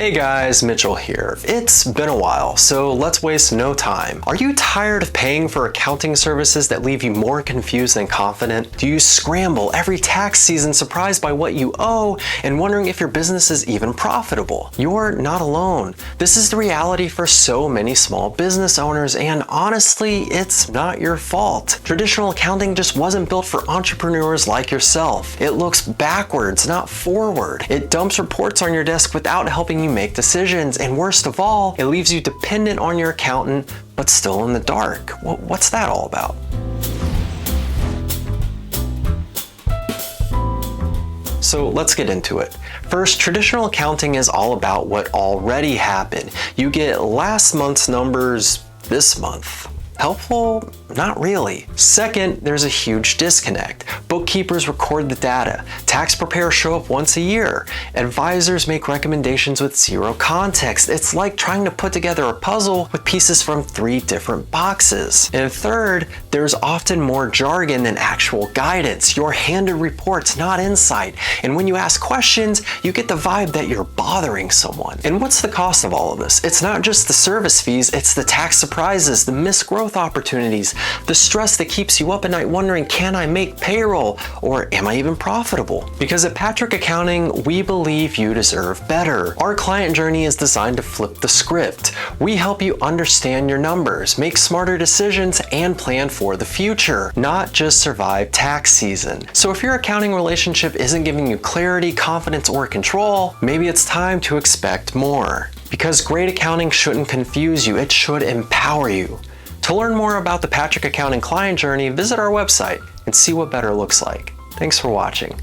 Hey guys, Mitchell here. It's been a while, so let's waste no time. Are you tired of paying for accounting services that leave you more confused than confident? Do you scramble every tax season surprised by what you owe and wondering if your business is even profitable? You're not alone. This is the reality for so many small business owners, and honestly, it's not your fault. Traditional accounting just wasn't built for entrepreneurs like yourself. It looks backwards, not forward. It dumps reports on your desk without helping you make decisions, and worst of all, it leaves you dependent on your accountant but still in the dark. What's that all about? So let's get into it. First, traditional accounting is all about what already happened. You get last month's numbers this month. Helpful? Not really. Second, there's a huge disconnect. Bookkeepers record the data. Tax preparers show up once a year. Advisors make recommendations with zero context. It's like trying to put together a puzzle with pieces from 3 different boxes. And third, there's often more jargon than actual guidance. You're handed reports, not insight. And when you ask questions, you get the vibe that you're bothering someone. And what's the cost of all of this? It's not just the service fees, it's the tax surprises, the missed growth opportunities, the stress that keeps you up at night wondering, can I make payroll or am I even profitable? Because at Patrick Accounting, we believe you deserve better. Our client journey is designed to flip the script. We help you understand your numbers, make smarter decisions, and plan for the future, not just survive tax season. So if your accounting relationship isn't giving you clarity, confidence, or control, maybe it's time to expect more. Because great accounting shouldn't confuse you, it should empower you. To learn more about the Patrick Accounting client journey, visit our website and see what better looks like. Thanks for watching.